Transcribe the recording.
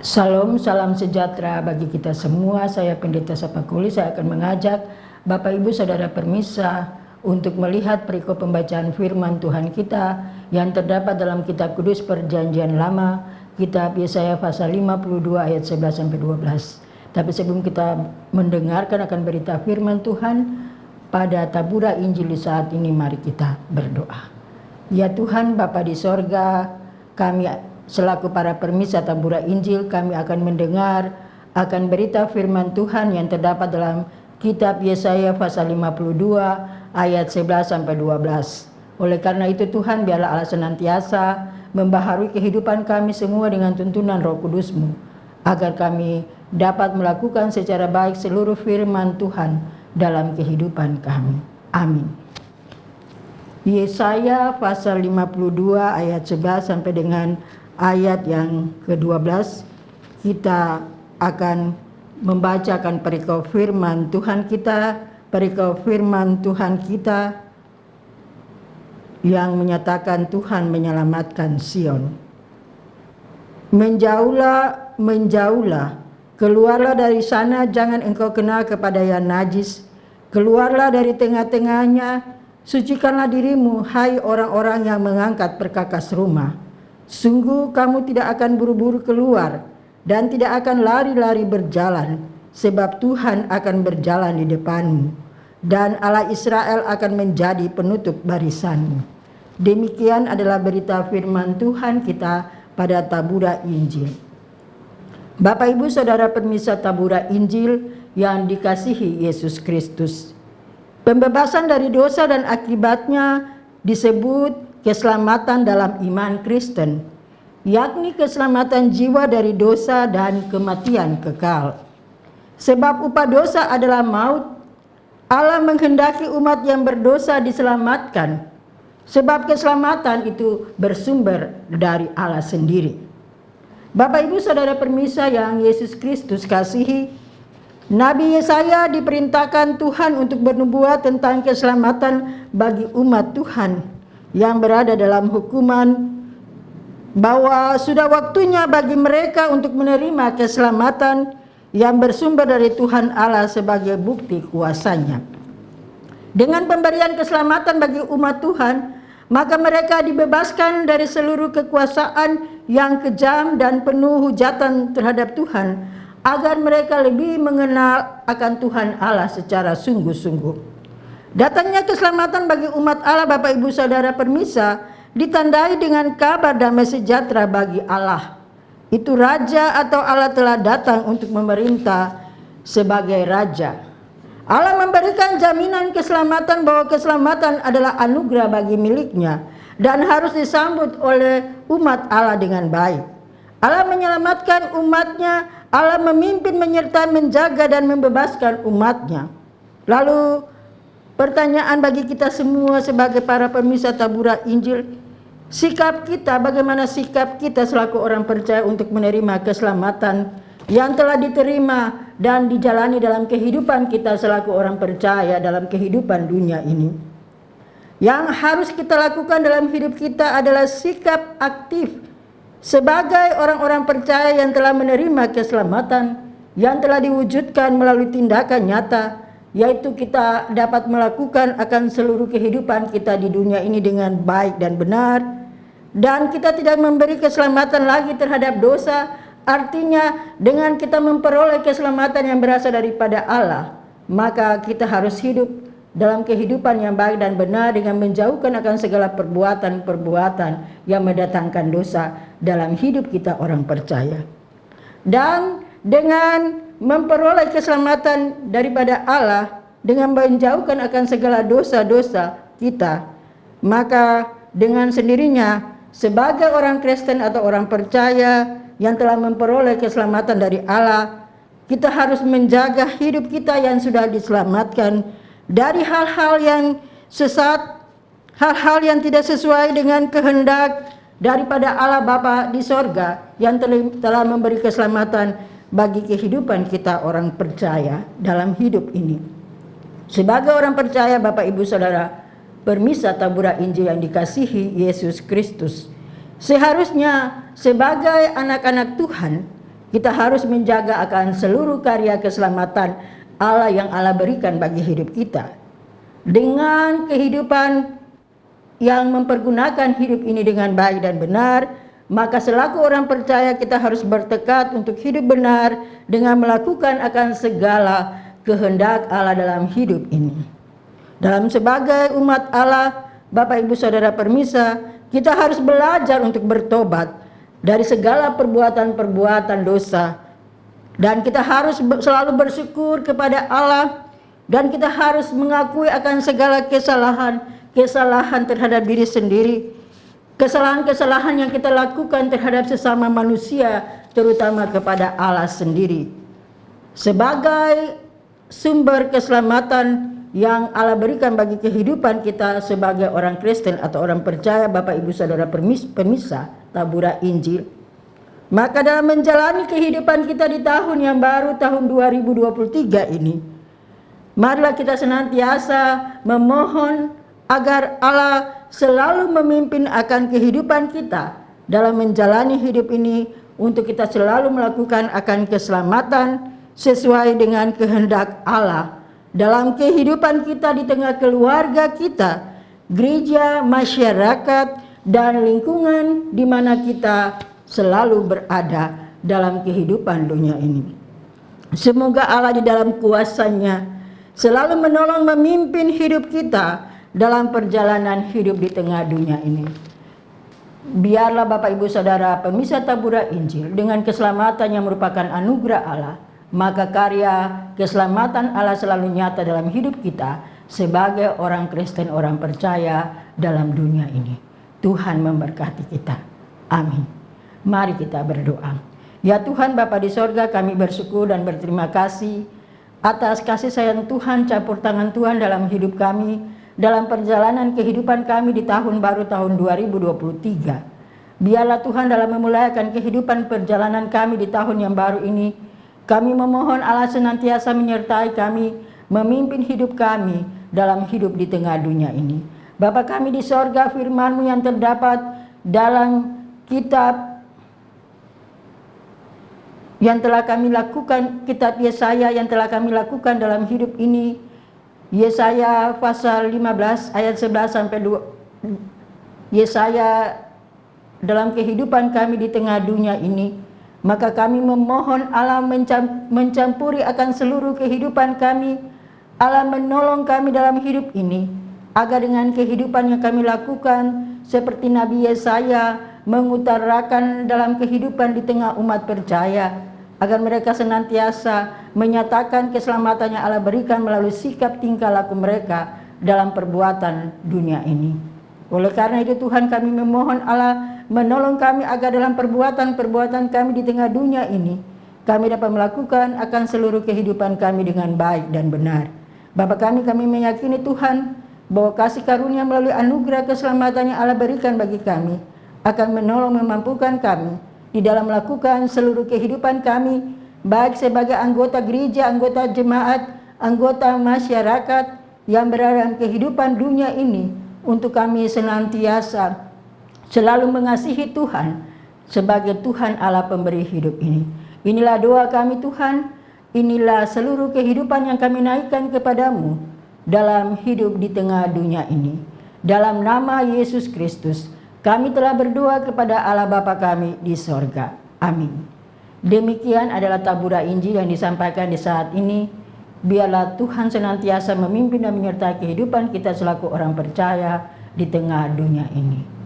Salam, salam sejahtera bagi kita semua. Saya Pendeta Sapakuli. Saya akan mengajak Bapak Ibu Saudara Permisa untuk melihat perikop pembacaan firman Tuhan kita yang terdapat dalam kitab Kudus Perjanjian Lama, kitab Yesaya pasal 52 ayat 11 sampai 12. Tapi sebelum kita mendengarkan akan berita firman Tuhan pada tabura Injil di saat ini, mari kita berdoa. Ya Tuhan Bapa di sorga, kami selaku para permisa tabura Injil, kami akan mendengar akan berita firman Tuhan yang terdapat dalam kitab Yesaya pasal 52 ayat 11 sampai 12. Oleh karena itu Tuhan, biarlah Allah senantiasa membaharui kehidupan kami semua dengan tuntunan Roh Kudus-Mu, agar kami dapat melakukan secara baik seluruh firman Tuhan dalam kehidupan kami. Amin. Yesaya pasal 52 ayat 11 sampai dengan ayat yang ke-12, kita akan membacakan perikop firman Tuhan kita, yang menyatakan Tuhan menyelamatkan Sion. Menjauhlah, menjauhlah, keluarlah dari sana, jangan engkau kenal kepada yang najis, keluarlah dari tengah-tengahnya, sucikanlah dirimu, hai orang-orang yang mengangkat perkakas rumah. Sungguh kamu tidak akan buru-buru keluar dan tidak akan lari-lari berjalan, sebab Tuhan akan berjalan di depanmu dan Allah Israel akan menjadi penutup barisanmu. Demikian adalah berita firman Tuhan kita pada tabura Injil. Bapak Ibu Saudara Permisa tabura Injil yang dikasihi Yesus Kristus, pembebasan dari dosa dan akibatnya disebut keselamatan dalam iman Kristen, yakni keselamatan jiwa dari dosa dan kematian kekal. Sebab upah dosa adalah maut, Allah menghendaki umat yang berdosa diselamatkan, sebab keselamatan itu bersumber dari Allah sendiri. Bapak Ibu Saudara Permisa yang Yesus Kristus kasihi, Nabi Yesaya diperintahkan Tuhan untuk bernubuat tentang keselamatan bagi umat Tuhan yang berada dalam hukuman, bahwa sudah waktunya bagi mereka untuk menerima keselamatan yang bersumber dari Tuhan Allah sebagai bukti kuasa-Nya. Dengan pemberian keselamatan bagi umat Tuhan, maka mereka dibebaskan dari seluruh kekuasaan yang kejam dan penuh hujatan terhadap Tuhan, agar mereka lebih mengenal akan Tuhan Allah secara sungguh-sungguh. Datangnya keselamatan bagi umat Allah, Bapak Ibu Saudara Permisa, ditandai dengan kabar damai sejahtera bagi Allah. Itu Raja atau Allah telah datang untuk memerintah sebagai Raja. Allah memberikan jaminan keselamatan, bahwa keselamatan adalah anugerah bagi miliknya dan harus disambut oleh umat Allah dengan baik. Allah menyelamatkan umatnya, Allah memimpin, menyertai, menjaga dan membebaskan umatnya. Lalu pertanyaan bagi kita semua sebagai para permisa tabura Injil, sikap kita, bagaimana sikap kita selaku orang percaya untuk menerima keselamatan yang telah diterima dan dijalani dalam kehidupan kita selaku orang percaya dalam kehidupan dunia ini. Yang harus kita lakukan dalam hidup kita adalah sikap aktif sebagai orang-orang percaya yang telah menerima keselamatan yang telah diwujudkan melalui tindakan nyata, yaitu kita dapat melakukan akan seluruh kehidupan kita di dunia ini dengan baik dan benar, dan kita tidak memberi keselamatan lagi terhadap dosa. Artinya dengan kita memperoleh keselamatan yang berasal daripada Allah, maka kita harus hidup dalam kehidupan yang baik dan benar dengan menjauhkan akan segala perbuatan-perbuatan yang mendatangkan dosa dalam hidup kita orang percaya. Dan dengan memperoleh keselamatan daripada Allah, dengan menjauhkan akan segala dosa-dosa kita, maka dengan sendirinya sebagai orang Kristen atau orang percaya yang telah memperoleh keselamatan dari Allah, kita harus menjaga hidup kita yang sudah diselamatkan dari hal-hal yang sesat, hal-hal yang tidak sesuai dengan kehendak daripada Allah Bapa di sorga yang telah memberi keselamatan bagi kehidupan kita orang percaya dalam hidup ini. Sebagai orang percaya, Bapak Ibu Saudara Permisa tabura Injil yang dikasihi Yesus Kristus, seharusnya sebagai anak-anak Tuhan Kita harus menjaga akan seluruh karya keselamatan Allah yang Allah berikan bagi hidup kita. Dengan kehidupan yang mempergunakan hidup ini dengan baik dan benar, maka selaku orang percaya kita harus bertekad untuk hidup benar dengan melakukan akan segala kehendak Allah dalam hidup ini. Dalam sebagai umat Allah, Bapak Ibu Saudara permisa, kita harus belajar untuk bertobat dari segala perbuatan-perbuatan dosa, dan kita harus selalu bersyukur kepada Allah, dan kita harus mengakui akan segala kesalahan terhadap diri sendiri, kesalahan-kesalahan yang kita lakukan terhadap sesama manusia, terutama kepada Allah sendiri. Sebagai sumber keselamatan yang Allah berikan bagi kehidupan kita sebagai orang Kristen atau orang percaya, Bapak Ibu Saudara pemirsa Tabura Injil, maka dalam menjalani kehidupan kita di tahun yang baru, tahun 2023 ini, marilah kita senantiasa memohon agar Allah selalu memimpin akan kehidupan kita dalam menjalani hidup ini, untuk kita selalu melakukan akan keselamatan sesuai dengan kehendak Allah dalam kehidupan kita di tengah keluarga kita, gereja, masyarakat, dan lingkungan di mana kita selalu berada dalam kehidupan dunia ini. Semoga Allah di dalam kuasa-Nya selalu menolong memimpin hidup kita dalam perjalanan hidup di tengah dunia ini. Biarlah Bapak Ibu Saudara pemirsa Tabura Injil, dengan keselamatan yang merupakan anugerah Allah, maka karya keselamatan Allah selalu nyata dalam hidup kita sebagai orang Kristen, orang percaya dalam dunia ini. Tuhan memberkati kita. Amin. Mari kita berdoa. Ya Tuhan Bapa di sorga, kami bersyukur dan berterima kasih atas kasih sayang Tuhan, campur tangan Tuhan dalam hidup kami, dalam perjalanan kehidupan kami di tahun baru tahun 2023. Biarlah Tuhan dalam memulaikan kehidupan perjalanan kami di tahun yang baru ini, kami memohon Allah senantiasa menyertai kami, memimpin hidup kami dalam hidup di tengah dunia ini. Bapa kami di sorga, firman-Mu yang terdapat dalam kitab yang telah kami lakukan, kitab Yesaya yang telah kami lakukan dalam hidup ini, Yesaya pasal 15 ayat 11 sampai 2. Yesaya dalam kehidupan kami di tengah dunia ini, maka kami memohon Allah mencampuri akan seluruh kehidupan kami. Allah menolong kami dalam hidup ini, agar dengan kehidupan yang kami lakukan seperti Nabi Yesaya mengutarakan dalam kehidupan di tengah umat percaya, agar mereka senantiasa menyatakan keselamatan yang Allah berikan melalui sikap tingkah laku mereka dalam perbuatan dunia ini. Oleh karena itu Tuhan, kami memohon Allah menolong kami agar dalam perbuatan-perbuatan kami di tengah dunia ini, kami dapat melakukan akan seluruh kehidupan kami dengan baik dan benar. Bapa kami meyakini Tuhan bahwa kasih karunia melalui anugerah keselamatan yang Allah berikan bagi kami akan menolong memampukan kami di dalam melakukan seluruh kehidupan kami, baik sebagai anggota gereja, anggota jemaat, anggota masyarakat yang berada dalam kehidupan dunia ini, untuk kami senantiasa selalu mengasihi Tuhan sebagai Tuhan Allah pemberi hidup ini. Inilah doa kami Tuhan, inilah seluruh kehidupan yang kami naikkan kepadamu dalam hidup di tengah dunia ini. Dalam nama Yesus Kristus, kami telah berdoa kepada Allah Bapa kami di sorga. Amin. Demikian adalah Tabura Injil yang disampaikan di saat ini. Biarlah Tuhan senantiasa memimpin dan menyertai kehidupan kita selaku orang percaya di tengah dunia ini.